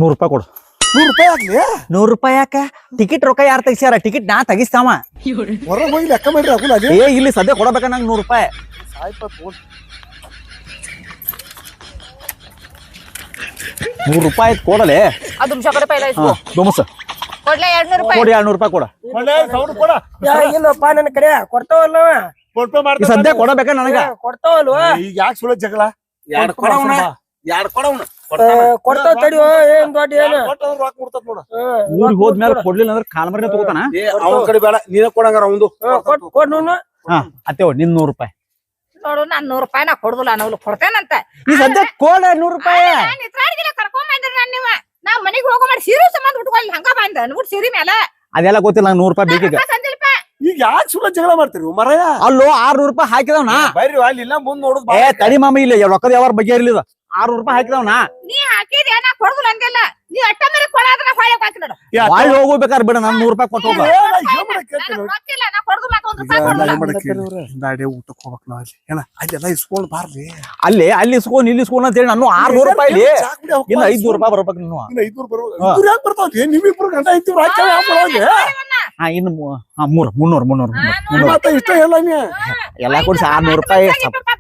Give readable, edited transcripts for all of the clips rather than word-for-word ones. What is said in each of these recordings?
100 ರೂಪಾಯಿ ಕೊಡು. 100 ರೂಪಾಯಿ ಆಗ್ಲಿ 100 ರೂಪಾಯಿ ಯಾಕ? ಟಿಕೆಟ್ ರೊಕ್ಕ ಯಾರು ತೆಗಿಸ್ಯಾರ? ಟಿಕೆಟ್ ನಾ ತೆಗಿಸ್ತಾವ. ಹೊರಗೆ ಹೋಗಿ ಲೆಕ್ಕ ಮಾಡ್ರಿ ಆಗುಲ್ಲ ಅದೇ ಏ ಇಲ್ಲಿ ಸದ್ಯ ಕೊಡಬೇಕ ನಂಗೆ 100 ರೂಪಾಯಿ. ಸಾಯ್ಪ ತಗೊಂಡ್ 100 ರೂಪಾಯಿ ಕೊಡಲೆ. ಅದು तुमच्याकडे पहिला इसको ದೋಮಸ ಕೊಡ್ಲೆ 200 ರೂಪಾಯಿ ಕೊಡಿ. 200 ರೂಪಾಯಿ ಕೊಡ. ಇಲ್ಲಪ್ಪ ನನ್ನ ಕಡೆ ಕೊಡ್ತಾವಲ್ಲ ಈ ಸದ್ಯ ಕೊಡಬೇಕ ನನಗ. ಕೊಡ್ತಾವಲ್ವ ಈಗ ಯಾಕೆ ಸುಳ್ಳು ಜಗಳ ಎರಡ್ ಕೊಡವನ ಕೊಡ್ತಾವ ತಡಿ ಏನ್ ದೊಡ್ಡ ಏನು ರೊಕ್ಕ ಮುಡ್ತದ ನೋಡ ಊರಿಗೆ ಹೋದ್ಮೇಲೆ ಕೊಡ್ಲಿಲ್ಲ ಅಂದ್ರೆ ಕಾಲ್ ಮರಿನ ತಗೋತಾನ. ಅವನ ಕಡೆ ಬೇಡ ನೀನ ಕೊಡಂಗಾರ ಅವಂದು ಕೊಡ್ ನೀನು ಹಾ ಅತ್ತೇವ ನಿನ್ 100 ರೂಪಾಯಿ. ನೋಡು ನಾನು 100 ರೂಪಾಯಿ ನಾ ಕೊಡುದಿಲ್ಲ ಅನ್ನೋಲು ಕೊಡ್ತೇನಂತ. ಈ ಸದ್ಯ ಕೊಡ 100 ರೂಪಾಯಿ. ನಿತ್ರಾಡ್ಗಿಲ್ಲ ಕರ್ಕೊಂಡ್ ಬಂದ್ರಿ ನಾನು ನೀವ ನಾ ಮನೆಗೆ ಹೋಗೋ ಮಾಡಿ ಸೀರೆ ಸಂಬಂಧ ಉಟ್ಕೊಳ್ಳಿ ಹಂಗ ಬಂದ ಅನ್ಬಿಟ್ಟು ಸೀರೆ ಮೇಲೆ ಅದೆಲ್ಲ ಗೊತ್ತಿಲ್ಲ ನಂಗೆ 100 ರೂಪಾಯಿ ಬೇಕೀಗ. ಸಂದಿಲ್ಪ ಈಗ ಯಾಕೆ ಸುಳ್ಳು ಜಗಳ ಮಾಡ್ತೀರಿ ಮರಯ ಅಲ್ಲೋ 600 ರೂಪಾಯಿ ಹಾಕಿದವನ. ಬರ್ರಿ ಅಲ್ಲಿ ಇಲ್ಲ ಮುಂದ್ ನೋಡುದ್ ಏ ತಡಿ ಮಾಮ ಇಲ್ಲ ರೊಕ್ಕದ ಯಾವಾರ ಬಗ್ಗೆ ಇರ್ಲಿಲ್ಲ. 600 ರೂಪಾಯಿ ಹಾಕಿದವನ. ನೀ ಹಾಕಿದ್ಯಾ ನಾ ಕೊಡುದಿಲ್ಲ ಅಂದಿಲ್ಲ. ನೀ ಅಟ್ಟ ಮೇಲೆ ಕೊಡಾದ್ರ ಹೊಳೆ ಹಾಕಿ ನೋಡು. ಒಳ್ಳೆ ಹೋಗ್ಬೇಕಾದ್ರೆ ಬಿಡ ನಾನು 100 ರೂಪಾಯಿ ಕೊಟ್ಟು ಹೋಗ. ನನಗ್ ಗೊತ್ತಿಲ್ಲ ನಾ ಕೊಡುದು ಮತ್ತೆ 1 ರೂಪಾಯಿ ಕೊಡುದಿಲ್ಲ. ನಾಳೆ ಊಟಕ್ಕೆ ಹೋಗ್ಬೇಕು ನಾವ್ ಅಲ್ಲಿ ಏನ ಅಲ್ಲೆಲ್ಲ ಇಸ್ಕೊಂಡ್ ಬಾರ್ರಿ ಅಲ್ಲಿ ಇಸ್ಕೊಂಡ್ ಇಲ್ಲಿ ಇಸ್ಕೊಂಡ್ ಅಂತ ಹೇಳಿ ನಾನು 600 ರೂಪಾಯಿ ಇಲ್ಲಿ ಇನ್ನು 500 ರೂಪಾಯಿ ಬರ್ಬೇಕು ನೀನು. ಇನ್ನು 500 ಬರ್ಬೋದು ಯಾಕೆ ಬರ್ತಾವ್ರಿ ನಿಮ್ಮಿಬ್ರು ಗಂಟ ಐತಿವ್ರು ಹಾ ಇನ್ನು 300 ಮತ್ತೆ ಇಷ್ಟ ಎಲ್ಲ ನೀ ಎಲ್ಲಾ ಕೊಡ್ಸಿ 600 ರೂಪಾಯಿ.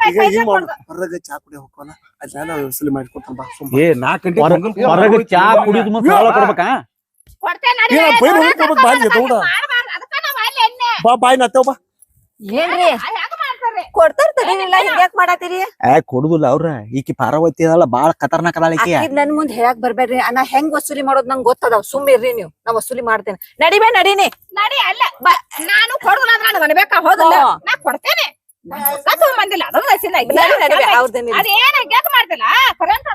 ಈಗ ಹಿಂಗ್ ಮಾಡು ಹೊರಗೆ ಚಾ ಕುಡಿಯ ಹೋಗೋಣ ಅಲ್ಲೆಲ್ಲ ವ್ಯವಸ್ಥೆ ಮಾಡಿಕೊಡ್ತಾನ ಬಾ ಸುಮ್ಮ ಏ 4 ಗಂಟೆ ಹೊರಗೆ ಚಾ ಕುಡಿದು ಮತ್ತೆ ಸಾಲ ಕೊಡ್ಬೇಕಾ? ಕೊಡ್ತೇನೆ ನಡಿ. ಏನ ಬೈರ್ ಹೋಗ್ಬೇಕು ಬಾಯಿ ತಗೊಂಡ ಅದಕ್ಕ ನಾವ್ ಅಲ್ಲಿ ಎಣ್ಣೆ ಬಾ ಬಾಯಿ ನತ್ತೇವ ಬಾ ಏನ್ರಿ ಹ್ಯಾಂಗ ಮಾಡ್ತಾರ್ರಿ ಕೊಡ್ತಾರ ತಡಿನಿಲ್ಲ ಹಿಂಗ್ಯಾಕ್ ಮಾಡಾತೀರಿ? ಕೊಡುದಿಲ್ಲ ಅವ್ರ ಈಕಿ ಪಾರ್ವತಿ ಅದಲ್ಲ ಬಾಳ ಖತರ್ನಾಕ್ ಅದಾಳ ಈಕಿ. ಆಕಿದ್ ನನ್ ಮುಂದ್ ಹೇಳಕ್ ಬರ್ಬೇಡ್ರಿ. ನಾ ಹೆಂಗ್ ವಸೂಲಿ ಮಾಡೋದ್ ನಂಗ್ ಗೊತ್ತದಾವ್. ಸುಮ್ಮಿರ್ರಿ ನೀವು ನಾ ವಸೂಲಿ ಮಾಡ್ತೇನೆ. ನಡಿಬೇ ನಡೀನಿ ನಡಿ ಅಲ್ಲ ನಾನು ಕೊಡುದಿಲ್ಲ ಅಂದ್ರೆ ನನಗೆ ಅನ್ಬೇಕಾ ಹೋದಲ್ಲ ನಾ ಕೊಡ್ತೇನೆ. ಬಂದಿಲ್ಲ ಅದೇನ ಗೆದ್ ಮಾಡ್ತಿಲ್ಲ ಕರೆಂಟ್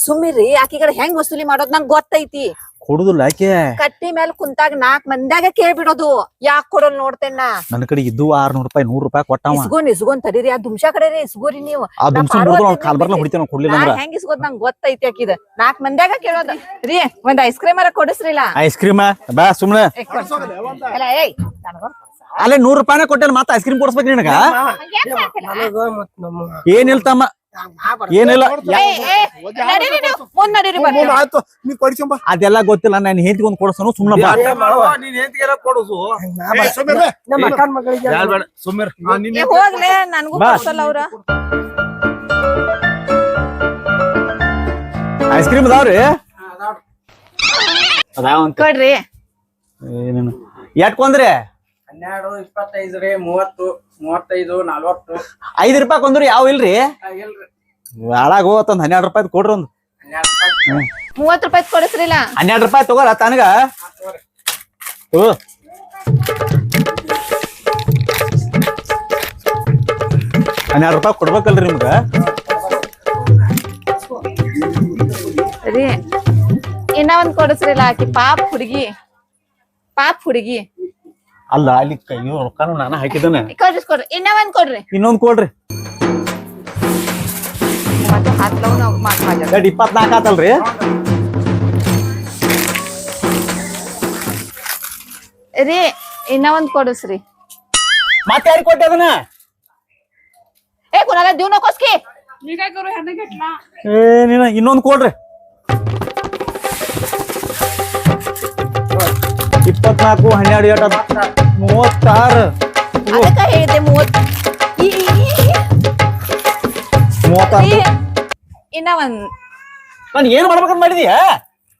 ಸುಮ್ಮಿರ್ರಿ. ಆಕಿಗಡೆ ಹೆಂಗ್ ವಸೂಲಿ ಮಾಡೋದ್ ನಂಗ್ ಗೊತ್ತೈತಿ. ಕೊಡುದಿಲ್ಲ ಆಕೆ. ಕಟ್ಟಿ ಮೇಲೆ ಕುಂತಾಗ 4 ಮಂದ್ಯಾಗ ಕೇಳ್ಬಿಡೋದು ಯಾಕ್ ಕೊಡೋಲ್ ನೋಡ್ತೇನ. ನನ್ನ ಕಡೆ ಇದ್ದು 600 ರೂಪಾಯಿ 100 ರೂಪಾಯಿ ಕೊಟ್ಟವ. ಇಸ್ಗೋನ್ ತಡೀರಿ. ಆ ದುಮ್ಶಾ ಕಡೆ ಇಸ್ಗೋರಿ ನೀವು. ಆ ದುಮ್ಸನ್ ಬಿಡುದು ಅವ್ನ ಕಾಲ್ ಬರ್ಲ ಹೊಡಿತೇನೆ ಕೊಡ್ಲಿಲ್ಲ ಅಂದ್ರ. ಹೆಂಗ್ ಇಸ್ಗೋದ್ ನಂಗ್ ಗೊತ್ತೈತಿ. ಆಕಿದ 4 ಮಂದ್ಯಾಗ ಕೇಳೋದ ರೀ. ಒಂದ್ ಐಸ್ ಕ್ರೀಮ್ ಅರ ಕೊಡಿಸ್ರಿಲ್ಲ. ಐಸ್ ಕ್ರೀಮ್ ಬಾ ಸುಮ್ನೆ ಅಲ್ಲೇ 100 ರೂಪಾಯಿನ ಕೊಟ್ಟೇನ ಮತ್ತೆ ಐಸ್ ಕ್ರೀಮ್ ಕೊಡ್ಸ್ಬೇಕು ನಿನಗ. ಏನಿಲ್ಲ ತಮ್ಮ ಏನಿಲ್ಲ ಆಯ್ತು ನೀ ಕೊಡ್ಸಂಬ ಅದೆಲ್ಲ ಗೊತ್ತಿಲ್ಲ. ನಾನು ಹೆಂಡತಿಗೆ ಒಂದು ಕೊಡ್ಸನು ಸುಮ್ನೆ ಬಾ. ನೀನ್ ಹೆಂತಿಗೆಲ್ಲ ಕೊಡುಸು ನಮ್ಮ ಅಕ್ಕನ ಮಗಳಿಗೆ ಬೇಡ ಸುಮ್ಮಿರ್ ಹೋಗ್ಲೇ ನನ್ಗೂ ಕೊಡ್ಸಲ್ಲ ಅವ್ರ. ಐಸ್ ಕ್ರೀಮ್ ಅದಾವ್ರಿ ಅದಾವಂತ ಕೊಡ್ರಿ. ಏನೇನು ಎಟ್ಕೊಂದ್ರಿ? 12 25 ರೀ 30 35 40 5 ರೂಪಾಯಿ ಕೊಂದ್ರಿ ಯಾವ ಇಲ್ರಿ ಇಲ್ರಿ ಹಾಳಾಗ ಹೋಗತ್ತಂದ್ 12 ರೂಪಾಯಿ ಕೊಡ್ರಿ ಒಂದು 30 ರೂಪಾಯಿ ಕೊಡಿಸ್ರಿಲ್ಲ. 12 ರೂಪಾಯಿ ತಗೋರ ತನಗ. 12 ರೂಪಾಯಿ ಕೊಡ್ಬೇಕಲ್ರಿ ನಿಮ್ಗ. ರೀ ಇನ್ನ ಒಂದ್ ಕೊಡಿಸ್ರಿಲ್ಲ. ಆಕಿ ಪಾಪ್ ಹುಡುಗಿ ಅಲ್ಲ ಅಲ್ಲಿ ಕೈಯೋ ರೊಕ್ಕನು ನಾನು ಹಾಕಿದ್ದೇನೆ. ಕೊಡ್ರಿ ಇನ್ನ ಒಂದ್ ಕೊಡ್ರಿ. ಇನ್ನೊಂದ್ ಕೊಡ್ರಿ. ಮತ್ತೆ ಹಾಕ್ಲವ್ ನಾವ್ ಮಾತಾಡ 24 ಆತಲ್ರಿ. ರೀ ಇನ್ನ ಒಂದ್ ಕೊಡಿಸ್ರಿ. ಮತ್ತೆ ಯಾರಿಗೆ ಕೊಟ್ಟೆ ಅದನ್ನ? ए कोणाला देऊ नकोस की. मी काय करू ह्याने घेतला. ನೀನ ಇನ್ನೊಂದ್ ಕೊಡ್ರಿ. 24 12 36 ಅದಕ್ಕ ಹೇಳಿದೆ 36. ಇನ್ನ ಒಂದ್ ನಾನು ಏನ್ ಮಾಡ್ಬೇಕಂತ ಮಾಡಿದೀಯ?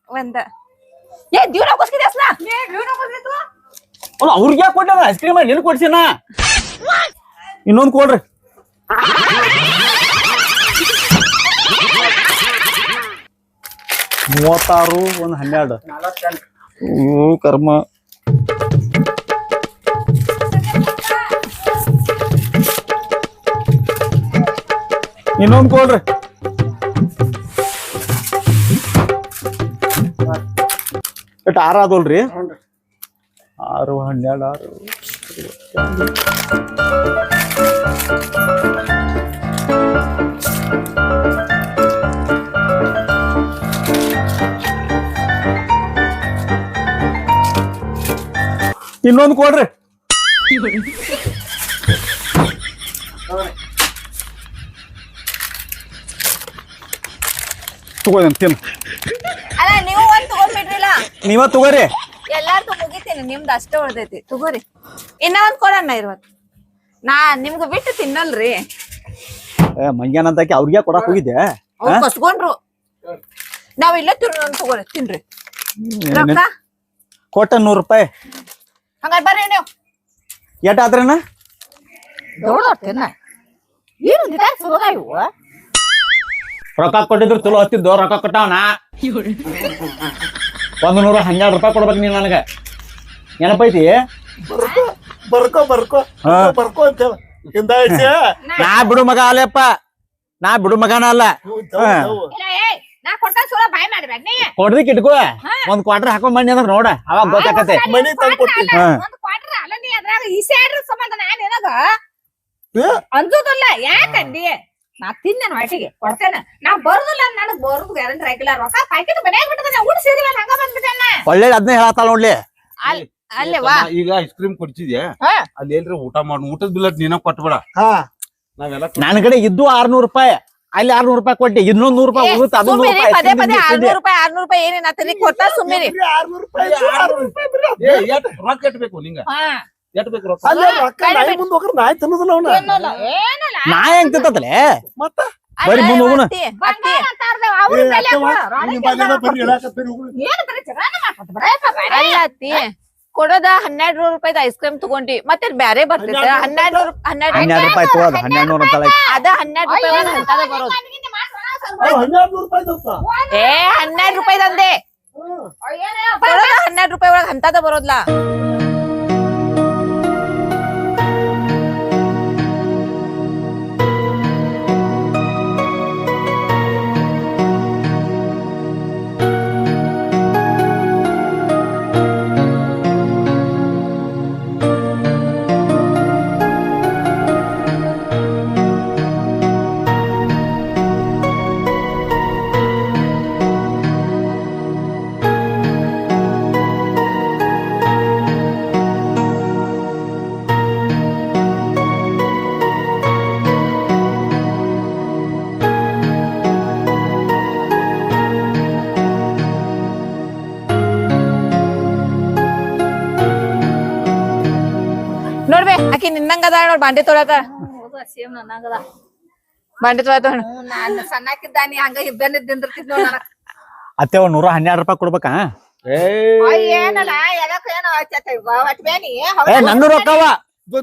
ಒಂದ देऊ नकोस की त्यासला. घेऊ नको रे तू. ಅಲ್ಲ ಅವ್ರಿಗೆ ಯಾಕೆ ಕೊಟ್ಟ ಐಸ್ ಕ್ರೀಮ್ ನಿನ್ ಕೊಡ್ಸಿನ? ಇನ್ನೊಂದ್ ಕೊಡ್ರಿ. 36 1 12 48 ಕರ್ಮ. ಇನ್ನೊಂದ್ ಕೊಡ್ರಿ. ಎಟ್ 6 ಆದಲ್ರಿ? 6 12 ಇನ್ನೊಂದು ಕೊಡ್ರಿ. ತಗೋದಂತ ತಿನ್ನು. ನೀವ ತಗೋರಿ. ಎಲ್ಲಾರ್ದು ಮುಗಿತೀನಿ ನಿಮ್ದು ಅಷ್ಟೇ ಉಳ್ದೈತಿ ತಗೋರಿ. ಇನ್ನ ಒಂದ್ ಕೊಡಣ್ಣ ಇರುವತ್ ನಾ ನಿಮ್ಗ ಬಿಟ್ಟು ತಿನ್ನಲ್ರಿ. ಮಂಗ್ಯಾನ ಅಂತಾಕಿ ಅವ್ರಿಗೆ ಕೊಡಕ್ ಹೋಗಿದ್ದೆ. ಅವ್ರು ಕಸ್ಕೊಂಡ್ರು ನಾವ್ ಇಲ್ಲೇ ತಗೋರಿ ತಿನ್ರಿ. ರೊಕ್ಕ ಕೊಟ್ಟ 100 ರೂಪಾಯಿ. ಹಂಗಾರ ಬರ್ರಿ ನೀವು. ಎಟ್ ಆದ್ರನ ದೊಡ್ಡ ಏನು ಇವು ರೊಕ್ಕ ಕೊಟ್ಟಿದ್ರು ಚಲೋ ಹತ್ತಿದ್ದು. ರೊಕ್ಕ ಕೊಟ್ಟವನ 112 ರೂಪಾಯಿ ಕೊಡ್ಬೇಕು ನೀನ್ ನನಗ. ನೆನಪೈತಿ? ಬರ್ಕೋ ಬರ್ಕೋ ಬರ್ಕೋ ಅಂತ ಹಿಂದ ನಾ ಬಿಡು ಮಗ ಅಲ್ಲಪ್ಪ, ನಾ ಬಿಡು ಮಗನ ಅಲ್ಲ. ನಾ ಕೊಟ್ಟ ಸುರ ಬಾಯ್ ಮಾಡ್ಬೇಡ ನೀ. ಕೊಡ್ದಿಕ್ ಇಟ್ಕೋ, 1 ಕ್ವಾರ್ಟರ್ ಹಾಕೊಂಡ್ ಬನ್ನಿ ಅಂದ್ರ ನೋಡ ಅವಾಗ ಗೊತ್ತಾಕತೆ. ಮನಿ ತಂದ್ ಕೊಡ್ತೀನಿ. ಒಂದ್ ಕ್ವಾರ್ಟರ್ ಅಲ್ಲ ನೀ ಅದ್ರಾಗ ಈಸಾಡ್ರ ಸಂಬಂಧ ನಾ ನಿನಗ ಅಂಜುದಿಲ್ಲ. ಯಾಕಂದಿ ನಾ ತಿನ್ನ ಹೊಟ್ಟಿಗೆ ಕೊಡ್ತೇನೆ. ನಾ ಬರುದಿಲ್ಲ ನನಗ್ ಬರುದು ಗ್ಯಾರಂಟಿ ಆಗಿಲ್ಲ. ರೊಕ್ಕ ಪಾಕಿಟ್ ಮನ್ಯಾಗ ಬಿಟ್ಟದ ಊಟ ಸೇರಿಲ್ಲ ಹಂಗ ಬಂದ್ಬಿಟ್ಟೆನ. ಒಳ್ಳೆ ಅದನ್ನೇ ಹೇಳತ್ತಾಳ ನೋಡ್ಲಿ. ಅಲ್ಲೇವಾ ಈಗ ಐಸ್ ಕ್ರೀಮ್ ಕೊಡ್ಸಿದ್ಯಾ ಅಲ್ಲಿ ಎಲ್ರಿ ಊಟ ಮಾಡು, ಊಟದ ಬಿಲ್ ನೀನ ಕೊಟ್ಬೇಡ. ನಾವೆಲ್ಲ ನನ್ನ ಕಡೆ ಇದ್ದು 600 ರೂಪಾಯಿ, ಅಲ್ಲಿ 600 ರೂಪಾಯಿ ಕೊಟ್ಟಿ, ಇನ್ನೊಂದ್ 100 ರೂಪಾಯಿ ಉಳಿತು. ಅದು 100 ರೂಪಾಯಿ ಪದೇ ಪದೇ 600 ರೂಪಾಯಿ ಏನೇನ ಕೊಟ್ಟ ಸುಮ್ಮಿರಿ. 600 ರೂಪಾಯಿ ರೊಕ್ಕ ಎಟ್ಬೇಕು ನಿಂಗ, ಎಟ್ಬೇಕು ರೊಕ್ಕ. ಅಲ್ಲ ರೊಕ್ಕ ನಾಯಿ ಮುಂದ್ ಹೋಗ್ರ ನಾಯಿ ತಿನ್ನೋದಿಲ್ಲ ಅವ್ನ. ನಾ ಹೆಂಗ್ ತಿಂತಲೆ ಮತ್ತ ಬರೀ ಮುಂದ್ ಹೋಗುಣ. ಅಲ್ಲ ಅತ್ತಿ ಕೊಡೋದ 12 ರೂಪಾಯಿದ ಐಸ್ ಕ್ರೀಮ್ ತಗೊಂಡಿ ಮತ್ತೆ ಬ್ಯಾರೆ ಬರ್ತೈತೆ. 12 ರೂಪಾಯಿ ತಗೋದ 1200 ಅಂತ ಅದ 12 ರೂಪಾಯಿ ಒಳಗ ಹಂತದ ಬರೋದು. 12 ರೂಪಾಯಿ ದೋಸ್ತ. 12 ರೂಪಾಯಿದಂದೆ ಕೊಡೋದ 12 ರೂಪಾಯಿ ಒಳಗ ಹಂತದ ಬರೋದ್ಲ. ನೋಡ್ಬೆ ಆಕಿ ನಿನ್ನಂಗದ ನೋಡ್ ಬಾಂಡೆ ತೊಳಕ ಬಾಂಡೆ ತೊಳತ. ನಾನು ಸಣ್ಣಕ್ಕಿದ್ದಾನಿ ಹಂಗ ಇಬ್ಬನ ದಿಂದಿರ್ತಿದ್ ನೋಡ. ಅತ್ತೆ 112 ರೂಪಾಯಿ ಕೊಡ್ಬೇಕಾ? ಏನಲ್ಲ ಎದಕ್ಕ ಏನೋ ಒಟ್ಬೇನಿ ನನ್ನ ರೊಕ್ಕವ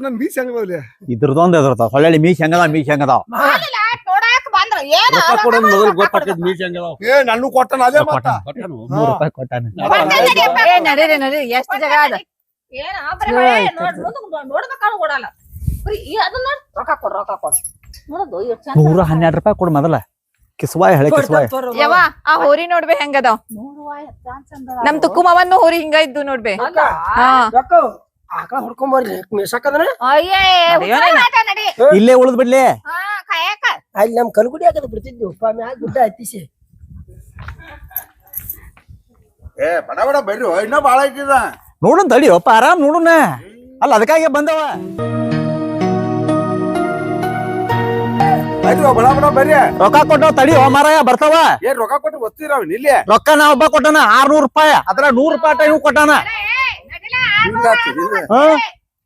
ನನ್ ಮೀಸ್ ಹೆಂಗ ಬರ್ಲಿ ಇದ್ರದೊಂದ್ ಎದ್ರತಾವ. ಹೊಳ್ಳಿ ಮೀಸ್ ಹೆಂಗದ ಮೀಸ್ ಹೆಂಗದಾವ ನೋಡಾಕ ಬಂದ್ರ ಏನ ರೊಕ್ಕ ಕೊಡೋದ್ ಮೊದಲು ಗೊತ್ತಾಕೈತಿ ಮೀಟ್ ಹೆಂಗದಾವ. ನನ್ನೂ ಕೊಟ್ಟನ ಅದೇ ಮಾತ. 100 ರೂಪಾಯಿ ಕೊಟ್ಟಾನ. ನಡೀರಿ ನಡೀರಿ ಎಷ್ಟು ಜಗ ಅದ ಏನ ನೋಡ್ಬೇಕಾ ಕೊಡಲ್ಲ ಅದನ್ನ ರೊಕ್ಕ ಕೊಡ್ ರೊಕ್ಕ ಕೊಡ್ ನೋಡೋದು 112 ರೂಪಾಯಿ ಕೊಡ್ ಮೊದಲ. ಕಿಸ್ವಾಯ್ ಹಳೆ ಕಿಸ್ವಾಯ್ ಯವ್ವ ಆ ಹೋರಿ ನೋಡ್ಬೆ ಹೆಂಗದಾವ್. ನಮ್ ತುಕ್ಕು ಮಾವನ್ನು ಹೋರಿ ಹಿಂಗ ಇದ್ದು ನೋಡ್ಬೆ. ರೊಕ್ಕ ಆಕಳ ಹೊಡ್ಕೊಂಡ್ ಬರ್ರಿ ಮೇಸಾಕದ್ರ ಇಲ್ಲೇ ಉಳಿದ್ ಬಿಡ್ಲಿ. ಅಲ್ಲಿ ನಮ್ ಕಲ್ಗುಡಿ ಆಗದ ಬಿಡ್ತಿದ್ವಿ ಮ್ಯಾಗ ಗುಡ್ಡ ಹತ್ತಿಸಿ. ಬಡ ಬಡ ಬರ್ರಿ ಇನ್ನ ಬಾಳ ಐತಿದ. ನೋಡೋಣ ತಡಿಯಪ್ಪ ಆರಾಮ್ ನೋಡೋಣ. ಅಲ್ಲ ಅದಕ್ಕಾಗಿ ಬಂದವ. ಬಡ ಬಡ ಬರ್ರಿ ರೊಕ್ಕ ಕೊಟ್ಟವ ತಡಿಯೋ ಮಾರಾಯ ಬರ್ತಾವ. ಏನ್ ರೊಕ್ಕ ಕೊಟ್ಟು ಗೊತ್ತಿರಾವ್ ಇಲ್ಲಿ. ರೊಕ್ಕ ನಾ ಒಬ್ಬ ಕೊಟ್ಟಾನ 600 ರೂಪಾಯಿ, ಅದ್ರ 100 ರೂಪಾಯಿ ಇವ್ ಕೊಟ್ಟಾನ.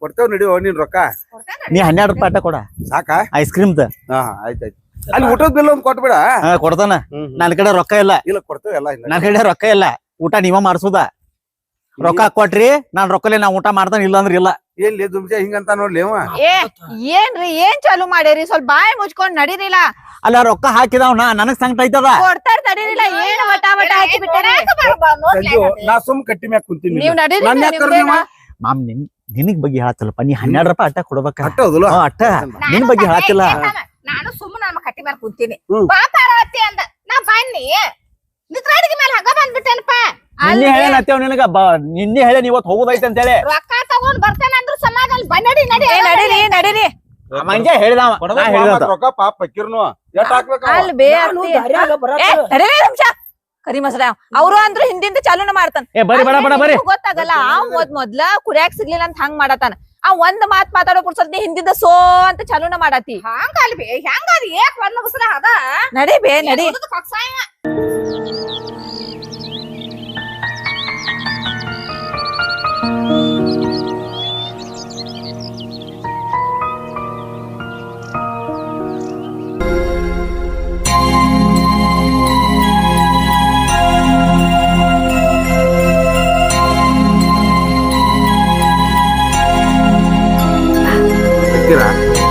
ಕೊಡ್ತೇವ್ ನಡಿಯೋ ನೀನ್ ರೊಕ್ಕ. ನೀ 12 ರೂಪಾಯಿ ಅಟ್ಟ ಕೊಡ ಸಾಕ ಐಸ್ ಕ್ರೀಮ್ದ. ಹಾ ಆಯ್ತಾಯ್ತು. ಅಲ್ಲಿ ಊಟದ ಬಿಲ್ ಒಂದ್ ಕೊಟ್ಬಿಡ. ಕೊಡ್ತಾನ. ನನ್ ಕಡೆ ರೊಕ್ಕ ಇಲ್ಲ. ಇಲ್ಲ ಕೊಡ್ತೇವೆ ಎಲ್ಲ. ನನ್ ಕಡೆ ರೊಕ್ಕ ಇಲ್ಲ. ಊಟ ನೀವ ಮಾಡ್ಸುದ. ರೊಕ್ಕ ಕೊಟ್ರಿ ನಾನ್ ರೊಕ್ಕಲೆ ನಾ ಊಟ ಮಾಡ್ತಾನ, ಇಲ್ಲ ಅಂದ್ರ ಇಲ್ಲ. ಎಲ್ಲಿ ದುಮ್ಜ ಹಿಂಗಂತ ನೋಡ್ಲಿ ಅವ. ಏನ್ರಿ ಏನ್ ಚಾಲು ಮಾಡಿರಿ ಸ್ವಲ್ಪ ಬಾಯಿ ಮುಚ್ಕೊಂಡ್ ನಡೀರಿಲ್ಲ. ಅಲ್ಲ ರೊಕ್ಕ ಹಾಕಿದವ್ ನನಗ್ ಸಂಕಟ ಐತದ. ಕೊಡ್ತಾರ ತಡೀರಿಲ್ಲ ಏನ್ ವಟ ವಟ ಹಚ್ಚಿ ಬಿಟ್ಟಾರೆ. ನಾ ಸುಮ್ ಕಟ್ಟಿ ಮ್ಯಾಗ ಕುಂತೀನಿ. ನೀವ್ ನಡೀರಿ ಮಾಮ್ ನಿನಗ್ ಬಗ್ಗೆ ಹೇಳತ್ತಲ್ಲಪ್ಪ. ನೀ 12 ರೂಪಾಯಿ ಅಟ್ಟ ಕೊಡ್ಬೇಕ. ಅಟ್ಟೋದಿಲ್ಲ ಅಟ್ಟ ನಿನ್ ಬಗ್ಗೆ ಹೇಳತ್ತಿಲ್ಲ. ನಾನು ಸುಮ್ಮನೆ ನಮ್ಮ ಕಟ್ಟಿ ಮೇಲೆ ಕುಂತೀನಿ. ಬಾ ಪಾರ್ವತಿ ಅಂದ ನಾ ಬನ್ನಿ ನಿತ್ರಾಡಿಗೆ ಮೇಲೆ ಹಂಗ ಬಂದ್ಬಿಟ್ಟೇನಪ್ಪ. ನಿನ್ನೆ ಹೇಳೇನತ್ತೇವ್ ನಿನಗ ನಿನ್ನೆ ಹೇಳಿ ಇವತ್ತು ಹೋಗುದೈತೆ ಅಂತ ಹೇಳಿ. ರೊಕ್ಕ ತಗೊಂಡ್ ಬರ್ತೇನೆ ಅಂದ್ರ ಸಮಾಧಾನ ನಡಿ ನಡಿ ನಡೀರಿ ನಡೀರಿ. ಮಂಜೆ ಹೇಳಿದವ ರೊಕ್ಕ ಪಾಪ ಪಕ್ಕಿರ್ನು ಎಷ್ಟ್ ಹಾಕ್ಬೇಕ. ಅಲ್ಲಿ ಬೇ ನಿಮಿಷ ಕರಿ ಮಸಡ ಅವ್ರು ಅಂದ್ರು ಹಿಂದಿಂದ ಚಾಲೂನ ಮಾಡ್ತಾನ. ಬರಿ ಬಡ ಬಡ ಬರಿ ಗೊತ್ತಾಗಲ್ಲ ಮೊದ್ಲ ಕುಡಿಯಾಕ್ ಸಿಗ್ಲಿಲ್ಲ ಅಂತ ಹಂಗ್ ಮಾಡತಾನ. ಆ ಒಂದ್ ಮಾತ್ ಮಾತಾಡೋ ಪುರ್ಸತ್ ನೀ ಹಿಂದಿಂದ ಸೋ ಅಂತ ಚಾಲೂನ ಮಾಡತಿ. ಹಂಗ ಅಲ್ಬೇ ಹೆಂಗ ಅದ ಏಕ್ ಒಂದ್ ಮುಗಿಸಲ ಅದ ನಡಿ ಬೇ ನಡಿ.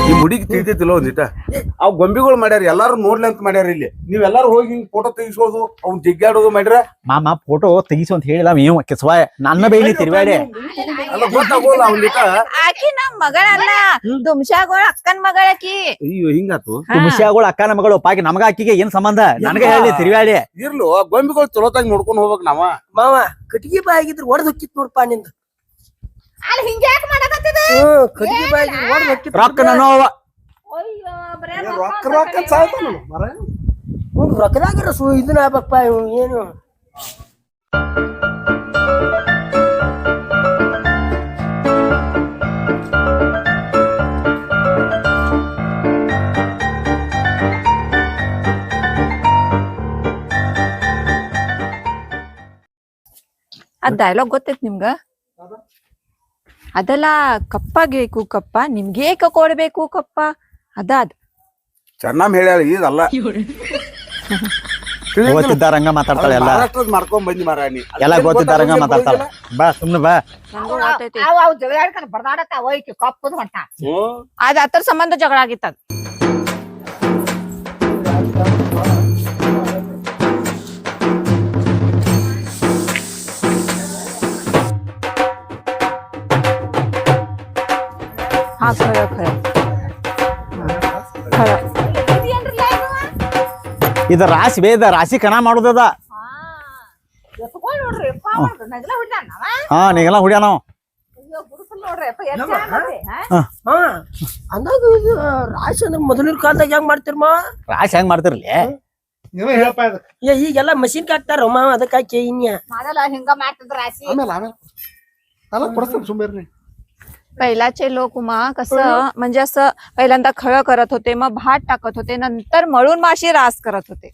ಈ ಮುಡಿಗೆ ತಿಳಿತೈತಿಲ್ಲ ಒಂದಿಟ ಅವ್ ಗೊಂಬಿಗಳು ಮಾಡ್ಯಾರ ಎಲ್ಲಾರು ನೋಡ್ಲಿ ಅಂತ ಮಾಡ್ಯಾರ ಇಲ್ಲಿ ನೀವೆಲ್ಲಾರು ಹೋಗಿ ಹಿಂಗ್ ಫೋಟೋ ತೆಗಿಸೋದು ಅವ್ನ್ ಜಿಗ್ಗಾಡೋದು ಮಾಡ್ಯಾರ ಮಾಮ ಫೋಟೋ ತೆಗಿಸು ಅಂತ ಹೇಳಿಲ್ಲ ನೀವು ಕಿಸ್ವಾ ನನ್ನ ಬೇಲಿ ತಿರ್ಬ್ಯಾಡಿ ಅಲ್ಲ ಗೊತ್ತಾಗೋಲ್ಲ ಒಂದಿಟ ಆಕಿ ನಮ್ ಮಗಳಲ್ಲ ದುಮ್ಶಾಗೋಳ ಅಕ್ಕನ್ ಮಗಳಾಕಿ. ಅಯ್ಯೋ ಹಿಂಗಾತು ತುಮಸಿಯಾಗಳು ಅಕ್ಕನ ಮಗಳು ಪಾಕಿ ನಮಗ ಅಕ್ಕಿಗೆ ಏನ್ ಸಂಬಂಧ ನನಗ ಹೇಳಿ ತಿರ್ಬ್ಯಾಡಿ ಇರ್ಲು ಗೊಂಬಿಗಳು ಚಲೋತಾಗಿ ನೋಡ್ಕೊಂಡ್ ಹೋಗ್ಬೇಕ್ ನಾವ ಮಾವ ಕಟ್ಟಿಗೆ ಬಾಯಿ ಆಗಿದ್ರು ಒಡೆದ್ ಹೊಕ್ಕಿತ್ ನೋಡ್ಪಾ ನಿಂದ. ಅಲ್ಲಿ ಹಿಂಗ್ಯಾಕ್ ಮಾಡಕತ್ತಿದ? ಕಟ್ಟಿಗೆ ಬಾಯಿ ಆಗಿದ್ರು ಒಡೆದ್ ಹೊಕ್ಕಿತ್ ರೊಕ್ಕ ನಾನು ಅಯ್ಯೋ ಬರೇ ರೊಕ್ಕ ರೊಕ್ಕ ಸಾಯ್ತಾನ ಮರ ರೊಕ್ಕದಾಗಿರ ಇದನ್ನ ಆಗ್ಬೇಕಪ್ಪ ಇವ್ ಏನು ಅದ್ ಡೈಲಾಗ್ ಗೊತ್ತೈತ್ ನಿಮ್ಗ? ಅದಲ್ಲ ಕಪ್ಪಾಗಬೇಕು ಕಪ್ಪ ನಿಮ್ಗೆ ಕೊಡ್ಬೇಕು ಕಪ್ಪ ಅದಾದ್ ಚೆನ್ನಾಗ್ ಹೇಳ್ಯಾರ ಇದಲ್ಲ ಗೊತ್ತಿದ್ದಾರಂಗ ಮಾತಾಡ್ತಾಳೆ ಎಲ್ಲ ಮಹಾರಾಷ್ಟ್ರದ್ ಮಾಡ್ಕೊಂಡ್ ಬಂದಿ ಮಾರಾಣಿ ಎಲ್ಲ ಗೊತ್ತಿದ್ದಾರಂಗ ಮಾತಾಡ್ತಾಳ ಬಾ ಸುಮ್ನೆ ಬಾ ನಂಗೂ ಗೊತ್ತೈತಿ. ಅವ್ ಜಗಳಾಡ್ಕೊಂಡ್ ಬರ್ದಾಡತ್ತ ಒಯ್ಕಿ ಕಪ್ಪದ ಹೊಂಟ. ಅದ್ ಅದ್ರ ಸಂಬಂಧ ಜಗಳ ಆಗಿತ್ತದ. ಹಾ ಖರ ಖರ ಖರ ಇದೇನ್ರಲ್ಲ ಇದು? ಇದ ರಾಶಿ ಬೇದ ರಾಶಿ ಕಣ ಮಾಡುದದ ಎತ್ಕೊಂಡ್ ನೋಡ್ರಿ ಯಪ್ಪ ಅವ್ನ್ದು ನಗಲ ಹುಡ್ದಾನ ಅವ. ಹಾ ನೀಗೆಲ್ಲ ಹುಡ್ಯಾನ ನಾವು ಅಯ್ಯೋ ಗುರುಸಲ್ ನೋಡ್ರಿ ಯಪ್ಪ ಎಷ್ಟ್ ಚೆನ್ನಾಗೈತಿ, ಹಾ? ಹಾ ಅಂದಾಗ ಇದು ರಾಶಿ ಅಂದ್ರೆ ಮೊದಲಿನ ಕಾಲದಾಗ ಹೆಂಗ್ ಮಾಡ್ತಿರ್ ಮಾವ? ರಾಶಿ ಹೆಂಗ್ ಮಾಡ್ತಿರ್ಲಿ ನೀವೇ ಹೇಳಪ್ಪ ಇದಕ್ಕೆ ಈಗೆಲ್ಲ ಮಷಿನ್ ಹಾಕ್ತಾರ ಮಾವ ಅದಕ್ಕೆ ಇನ್ಯ ಮೊದಲ ಹಿಂಗ ಮಾಡ್ತಿದ್ರ ರಾಶಿ. ಆಮೇಲೆ ಎಲ್ಲ ಕೊಡ್ತೀನಿ सुंबेरने पहिलाचे लोक कसं म्हणजे असं पहिल्यांदा खळ करत होते मग भात टाकत होते नंतर मळून माशी रास करत होते.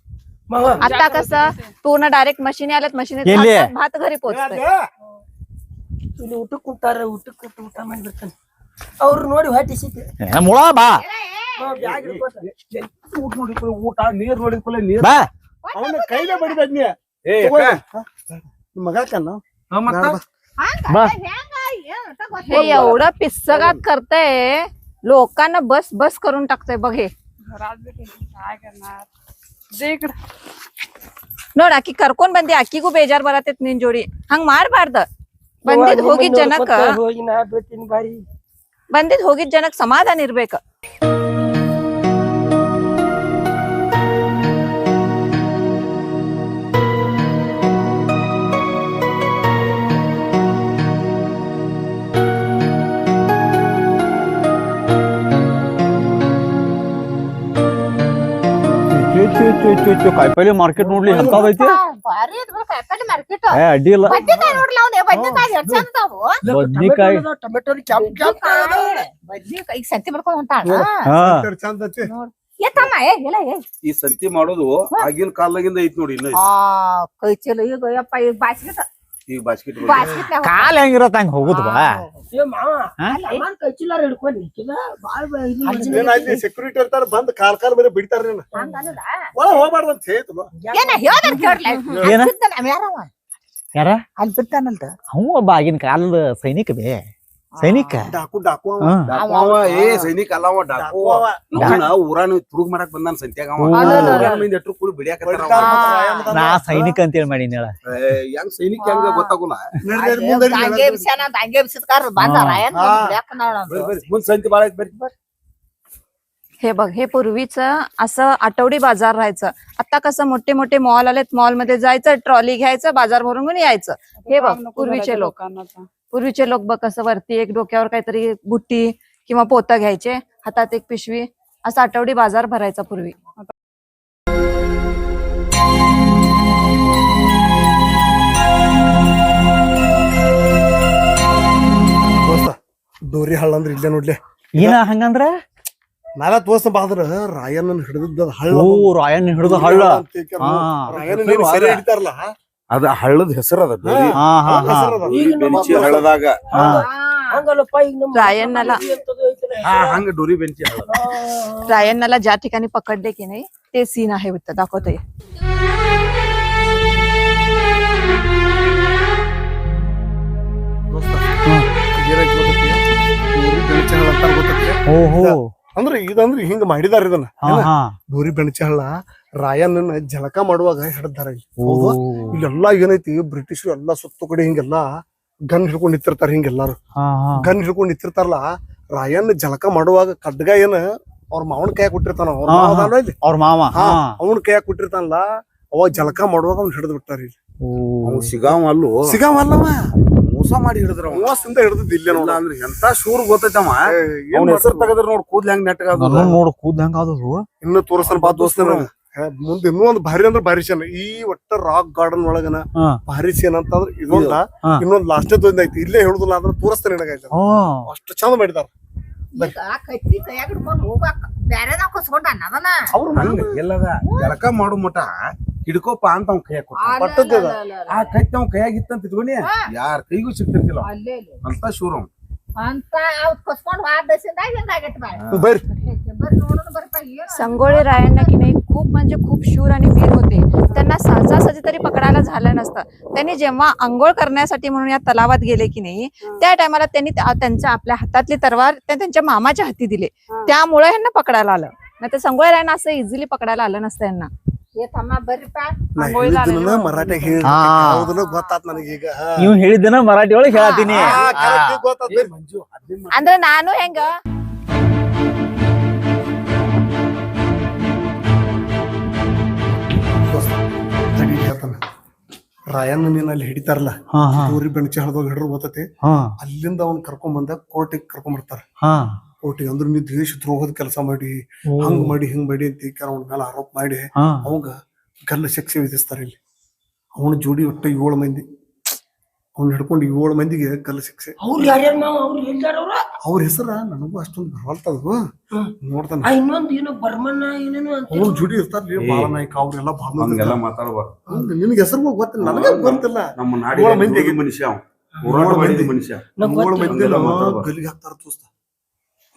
ಮಾವ आता कसं पूर्ण डायरेक्ट मशीनी आल्यात मशीनीत एले. टाकतात, भात घरी पोहोचतोय. ಇಲ್ಲಿ ಊಟಕ್ಕೆ ಕುಂತಾರ ಊಟಕ್ಕೆ ಕೊಟ್ಟು ಊಟ ಮಾಡಿರ್ತಾನೆ ಅವ್ರು ನೋಡಿ ಹೊಟ್ಟೆ ಸಿಕ್ತಿ ಮುಳ ಬಾ ಊಟ ನೀರ್ ನೋಡಿದ್ಕೂಲೆ ನೀರ್ ಬಾ ಅವನ ಕೈಲೇ ಬಡಿಬೇಕ ನೀ ಏ ನಿಮ್ ಮಗ ಕಣ್ಣ ಮತ್ತ ಬಾ. ಹೆಂಗ ಏನ್ ಅಂತ ಗೊತ್ತಿಲ್ಲ. हे एवढं पिස්සगात करतय लोकांना बस बस करून टाकतय बघ हे. घरात बी त्यांची काय करणार दे इकडं. ನೋಡ್ ಆಕಿ ಕರ್ಕೊಂಡ್ ಬಂದಿ ಅಕ್ಕಿಗೂ ಬೇಜಾರ್ ಬರತೈತ್ ನಿನ್ ಜೋಡಿ ಹಂಗ್ ಮಾಡ್ಬಾರ್ದ. ಬಂದಿದ್ ಹೋಗಿದ್ ಜನಕ್ಕ ಹೋಗಿ ನಾ ಬಿಡ್ತೀನಿ ಬಾರಿ ಬಂದಿದ್ ಹೋಗಿದ್ ಜನಕ್ ಸಮಾಧಾನ ಇರ್ಬೇಕ. ಕಾಯಿಪಲ್ಲೆ ಮಾರ್ಕೆಟ್ ನೋಡ್ಲಿ ಎಂತಾದೈತಿ ಭಾರಿ ಐತ್ ಬಿಡು ಕಾಯಿಪಲ್ಲೆ ಮಾರ್ಕೆಟ್. ಏ ಅಡ್ಡಿ ಇಲ್ಲ ಬದ್ನಿಕಾಯಿ ನೋಡ್ಲ ಅವ್ನೆ ಬದ್ನಿಕಾಯಿ ಎಷ್ಟ್ ಚಂದ ಅದಾವು. ಬದ್ನಿಕಾಯಿ ಟೊಮೆಟೊ ಕೆಂಪ್ ಕೆಂಪ್ ಬದ್ನಿಕಾಯಿ ಈಗ ಸಂತಿ ಮಾಡ್ಕೊಂಡ್ ಹೊಂಟಾಳ. ಹಾ ಚಂದ ಐತಿ ಎತ್ತಮ್ಮ ಇಲ್ಲ ಈ ಸಂತಿ ಮಾಡೋದು ಆಗಿನ ಕಾಲದಾಗಿಂದ ಐತ್ ನೋಡಿ ಇನ್ನ ಕೈ ಚೀಲ ಈಗ ಯಪ್ಪ ಈಗ ಬಾಸ್ಕೆಟ್ ಈಗ ಬಾಸ್ಕೆಟ್ ಕಾಲ್ ಹೆಂಗಿರತ್ತ ಹಂಗ ಹೋಗುದ್ ಬಾ ಏ ಮಾವ ಅಮ್ಮನ್ ಕೈ ಚಿಲ್ಲಾರ ಹಿಡ್ಕೊಂಡಿ ಕಿಲ್ಲ ಬಾಳ್ ಇದು ಮಾಡ್ತೀನಿ. ಏನಾಯ್ತು ಸೆಕ್ಯೂರಿಟಿ ಇರ್ತಾರ ಬಂದ್ ಕಾಲ್ ಮೇಲೆ ಬಿಡ್ತಾರ ನೀನು ಒಳ ಹೋಗ್ಬಾರ್ದು ಅಂತ ಹೇಳ್ತು ಏನ ಹೇಳ್ದಂತ ಕೇಳ್ಲ ಏನ? ಯಾರವ ಯಾರ ಅಲ್ಲಿ ಬಿಡ್ತಾನಲ್ದ ಅವ ಒಬ್ಬ ಆಗಿನ ಕಾಲದ ಸೈನಿಕ ಬೇ ಸೈನಿಕ ಡಾಕು ಡಾಕು ಅವ. ಹಾ. ಅವ ಏ ಸೈನಿಕ ಅಲ್ಲವ ಡಾಕು ಅವ. ಅವನ ಊರಾನ ತುಡುಗ್ ಮಾಡಕ್ ಬಂದಾನ ಸಂತ್ಯಾಗ ಅವ ಊರಾನ ಮಂದಿ ಎಟ್ರು ಕೂಡಿ ಬಿಡಿಯಾಕತ್ತಾರ ಅವ. ಬಡಿತಾರ ಮತ್ತೆ ರಾಯಣ್ಣದ. ನಾ ಸೈನಿಕ ಅಂತೇಳಿ ಮಾಡೀನಿ ಹೇಳ ಹೆಂಗ್ ಸೈನಿಕ ಹೆಂಗ ಗೊತ್ತಾಗುಲ್ಲ ನಡ್ರಿ, ಮುಂದೆ ನಡ್ರಿ. ಹಂಗೆ ಬಿಸ್ಯಾನ ಅಂತ ಹಂಗೆ ಬಿಸಿದ್ಕಾರ ಬಂದಾರ ಏನ್ ಹಾ. ಬರ್ರಿ ಬರ್ರಿ ಮುಂದ್ ಸಂತಿ ಬಾಳ ಐತ್ ಬರ್ರಿ हे बघ हे पूर्वीचं असं आठवडी बाजार राहायचं. आता कसं मोठे मोठे मॉल आलेत मॉल मध्ये जायचं ट्रॉली घ्यायचं बाजार भरून घेऊन यायचं. हे बघ पूर्वीचे लोक पूर्वीचे लोक बघ कसं वरती एक डोक्यावर काहीतरी बुट्टी किंवा पोतं घ्यायचे हातात एक पिशवी असा आठवडी बाजार भरायचा पूर्वी. ದೋಸ್ತ ಡೋರಿ ಹಳ್ಳ ಅಂದ್ರೆ ಇಲ್ಲೇ ನೋಡ್ಲಿ ಏನ ಹಂಗಂದ್ರ ನಾಲ ತೋರ್ಸ ಬಾದ್ರ ರಾಯಣ್ಣನ ಹಿಡಿದ ಹಳ್ಳ ಓ ರಾಯಣ್ಣ ಹಿಡಿದು ಹಳ್ಳ ಹಾ. ರಾಯಣ್ಣ ಸರಿ ಹಿಡಿತಾರಲ್ಲ ಅದ ಹಳ್ಳದ ಹೆಸರು ಅದ ಡೋರಿ ಹಾ ಹಾ ಹಾ ಡೋರಿ ಬೆಂಚಿ ಹಳ್ಳದಾಗ ಹಾ ಹಂಗಲ್ಲಪ್ಪ ಈಗ ನಮ್ಮ रायनला हा हंग डोरी बेंची हळद रायनला ज्या ठिकाणी पकडले की नाही ते सीन आहे होतं दाखवतोय. ಏನೈತಿ ಗೊತ್ತೈತಿ? ಡೋರಿ ಬೆಣಚಿ ಹಳ್ಳ ಅಂತಾರ ಗೊತ್ತೈತಿ? ಓಹೋ ಅಂದ್ರೆ ಇದಂದ್ರೆ ಹಿಂಗ ಮಾಡಿದಾರ ಇದನ್ನ ಹಾ ಹಾ ಡೋರಿ ಬೆಣಚಿ ಹಳ್ಳ ರಾಯಣ್ಣನ ಜಳಕ ಮಾಡುವಾಗ ಹಿಡ್ದಾರ ಇಲ್ಲಿ. ಹೌದು ಇಲ್ಲೆಲ್ಲಾ ಏನೈತಿ ಬ್ರಿಟಿಷರು ಎಲ್ಲಾ ಸುತ್ತು ಕಡೆ ಹಿಂಗೆಲ್ಲಾ ಗನ್ ಹಿಡ್ಕೊಂಡ್ ನಿಂತಿರ್ತಾರ ಹಿಂಗೆಲ್ಲಾರು ಹಾ ಹಾ ಗನ್ ಹಿಡ್ಕೊಂಡ್ ನಿಂತಿರ್ತಾರಲ್ಲ ರಾಯಣ್ಣ ಜಳಕ ಮಾಡುವಾಗ ಖಡ್ಗ ಏನ ಅವ್ರ ಮಾವನ ಕೈಯಾಗ ಕೊಟ್ಟಿರ್ತಾನ ಅವ್ರ ಹಾ, ಮಾವ ಹಾ. ಅದಾನಲ್ಲ ಇಲ್ಲಿ ಅವ್ರ ಮಾವ ಹಾ ಅವನ ಕೈಯಾಗ ಕೊಟ್ಟಿರ್ತಾನಲ್ಲ ಅವಾಗ ಜಳಕ ಮಾಡುವಾಗ ಅವ್ನ ಹಿಡಿದು ಬಿಟ್ಟಾರ ಇಲ್ಲಿ ಅವ್ ಸಿಗಾವ್ ಅಲ್ಲೂ ಸಿಗಾವಲ್ಲವ ಮೋಸ ಮಾಡಿ ಹಿಡಿದ್ರ ಮೋಸದಿಂದ ಹಿಡಿದ್ ಇಲ್ಲೇ ನೋಡ ಅಂದ್ರೆ ಎಂತ ಶೂರ್ ಗೊತ್ತೈತಮ್ಮ ಅವ್ನ ಹೆಸರು ತೆಗದ್ರ ನೋಡ್ ಕೂದ್ಲ ಹೆಂಗ್ ನೆಟ್ಟಗ ನನ್ನ ನೋಡು ಕೂದ್ ಹೆಂಗ ಆದದು ಇನ್ನು ತೋರಿಸ್ತಾನ ಬಾ ದೋಸ್ತನ ಮುಂದೆ ಇನ್ನೂ ಒಂದು ಭಾರಿ ಅಂದ್ರೆ ಭಾರಿ ಸೀನ್ ಈ ಒಟ್ಟ ರಾಕ್ ಗಾರ್ಡನ್ ಒಳಗನ ಹಾ ಭಾರಿ ಸೀನ್ ಅಂತಂದ್ರ ಇದೊಂದ ಹಾ. ಇನ್ನೊಂದ್ ಲಾಸ್ಟ್ ಐತಿ ಇಲ್ಲೇ ಹೇಳುದಿಲ್ಲ ಅಂದ್ರೆ ತೋರಿಸ್ತಾನೆ ನಿನಗಾಯ್ತು ಹಾ ಅಷ್ಟು ಚಂದ ಮಾಡಿದಾರ ಈಗ ಕತ್ತಿ ಕೈಯಾಗ ಹಿಡ್ಕೊಂಡು ಹೋಗಾಕ ಬ್ಯಾರೆದಾವ್ ಕಸ್ಕೊಂಡ ಅನ್ನದನ ಅವ್ರು ಹಂಗ ಎಲ್ಲದ ಜಳಕ ಮಾಡು ಮಟ ಹಿಡ್ಕೋಪ ಅಂತ ಅವ್ನ ಕೈಯಾಗ ಕೊಟ್ಟ ಪಟ್ಟದ್ದದ. ಆ ಕತ್ತಿ ಅವ್ನ ಕೈಯಾಗ ಇತ್ತಂತ ಇಟ್ಕೊನಿ ಯಾರ ಕೈಗೂ ಸಿಗ್ತಿರ್ತಿಲ್ಲ ಅವ. ಅಲ್ಲೇ ಅಂತ ಶೂರ್ ಅವ್ನು ಅಂತ ಅವ್ ಕಸ್ಕೊಂಡ್ ವಾದಸಿಂದಾಗ ಹಿಂಗಾಗೈತಿ ಬಾಯ್ ಬರ್ರಿ ಬರ್ರಿ ನೋಡೋಣ ಬರ್ಪ ಏನು संगोळी रायण्णा की नाही खूप म्हणजे खूप शूर आणि वीर होते. त्यांना सहजासहजी तरी पकडायला झालं नसतं. त्यांनी जेव्हा अंघोळ करण्यासाठी म्हणून या तलावात गेले की नाही त्या टायमाला त्यांनी त्यांच्या आपल्या हातातली तरवार त्यांच्या मामाच्या हाती दिले. त्यामुळे यांना पकडायला आलं. नाही तर संगोळी रायण्णा असं इझिली पकडायला आलं नसतं यांना. ಏ ತಮ್ಮ ಬರ್ರಿಪ್ಪ ನಾ ಅಂಗೋಳಿಲ್ಲ ಹೇಳಿದ್ದನ್ನ ಮರಾಠ್ಯಾಗ ಹೇಳಿ ಹಾ. ಯಾವ್ದನ್ನ ಗೊತ್ತಾತ್ ನನಗೀಗ ನೀವು ಹೇಳಿದ್ದನ ಮರಾಠಿ ಒಳಗೆ ಹೇಳತ್ತೀನಿ ಗೊತ್ತಾತ್ ಮಂಜು ಅದೇನ್ ಅಂದ್ರೆ ನಾನು ಹೆಂಗ ರಾಯಣ್ಣ ನೀನ್ ಅಲ್ಲಿ ಹಿಡಿತಾರಲ್ಲ ಹಾ ಹಾ ಡೋರಿ ಬೆಣಚಿ ಹಳದಾಗ ಹಿಡ್ರು ಗೊತ್ತತಿ ಹಾ ಅಲ್ಲಿಂದ ಅವ್ನ್ ಕರ್ಕೊಂಡ್ ಬಂದ ಕೋರ್ಟಿಗೆ ಕರ್ಕೊಂಡ್ ಬರ್ತಾರ ಹಾ ಕೋರ್ಟಿಗೆ ಅಂದ್ರೆ ನೀವು ದೇಶ ದ್ರೋಹದ ಕೆಲಸ ಮಾಡಿ ಹಂಗ್ ಮಾಡಿ ಹಿಂಗ್ ಮಾಡಿ ಅಂತ ಅವ್ನ ಮೇಲೆ ಆರೋಪ ಮಾಡಿ ಹಾ ಅವಾಗ ಗಲ್ಲ ಶಿಕ್ಷೆ ವಿಧಿಸ್ತಾರ ಇಲ್ಲಿ ಅವನ ಜೋಡಿ ಒಟ್ಟ 7 ಮಂದಿ ಅವ್ನ ಹಿಡ್ಕೊಂಡು 7 ಮಂದಿಗೆ ಗಲ್ಲ ಶಿಕ್ಷೆ ಅವ್ರು ಯಾರ್ಯಾರ ಮಾವ ಅವ್ರು ಎಲ್ಲಾರ ಅವ್ರ ಅವ್ರ ಹೆಸರ ನನಗೂ ಅಷ್ಟೊಂದು ಬರವಲ್ತದು ನೋಡ್ತಾನ ಇನ್ನೊಂದ್ ಏನೋ ಬರ್ಮನ್ನ ಏನೇನೋ ಅಂತ ಅವ್ರ ಜೋಡಿ ಇರ್ತಾರ್ರಿ ಬಾಳ ನಾಯ್ಕ ಅವ್ರೆಲ್ಲ ಬಾಳ ಹಂಗೆಲ್ಲ ಮಾತಾಡ್ಬಾರ್ದು ನಿನ್ಗೆ ಹೆಸರು ಗೊತ್ತಿಲ್ಲ ನನಗೆ ಗೊತ್ತಿಲ್ಲ ನಮ್ಮ ನಾಡಿನ ಏಳು ಮಂದಿ ದುಡಿದ ಮನುಷ್ಯ ಅವ. ಹೋರಾಟ ಮಾಡಿದ ಮನುಷ್ಯ 7 ಮಂದಿ ಹಂಗೆಲ್ಲ ಮಾತಾಡ್ಬಾರ್ದು. ಗಲ್ಲಿಗೆ ಹಾಕ್ತಾರ ದೋಸ್ತ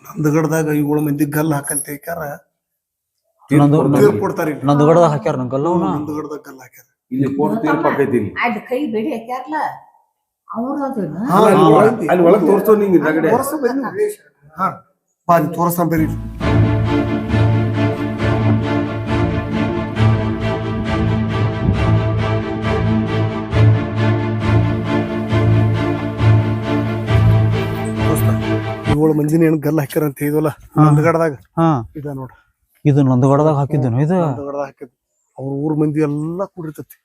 ನಂದಗಡದಾಗ 7 ಮಂದಿ ಗಲ್ಲ ಹಾಕಂತ ಏಕಾರ ತೀರ್ಪು ಕೊಡ್ತಾರ ಇಲ್ಲಿ ನಂದುಗಡದಾಗ ಹಾಕ್ಯಾರ ನಂಗಲ್ಲ ಅವ್ನ ನಂದಗಡದಾಗ ಗಲ್ಲ ಹಾಕ್ಯಾರ ಇಲ್ಲಿ ಕೋರ್ಟ್ ತೀರ್ಪು ಆಕೈತಿ ಇಲ್ಲಿ ಅಲ್ಲಿ ಕೈ ಬೇಡಿ ಹಾಕ್ಯಾರಲ್ಲ ಅವ್ರ ಹಾ, ಅಲ್ಲಿ ಒಳಗ್ ತೋರ್ಸೋ ನಿಂಗೆ ಇದ್ರಾಗಡೆ ತೋರ್ಸು ಬನ್ನಿ. ಹಾ ಬಾ ಅಲ್ಲಿ ತೋರ್ಸ್ತಾನ ಬರ್ರಿ ದೋಸ್ತ 7 ಮಂದಿನ ಏನ್ ಗಲ್ಲ ಹಾಕ್ಯಾರ ಅಂತ ಹೇಳಿದ್ವಲ್ಲ ನಂದಗಡದಾಗ ಹಾ ಇದ ನೋಡ ಇದು ನಂದುಗಡದಾಗ ಹಾಕಿದ್ದೇನು ಇದು ನಂದಗಡದಾಗ ಹಾಕಿದ್ ಅವ್ರ ಊರ್ ಮಂದಿ ಎಲ್ಲಾ ಕೂಡಿರ್ತತಿ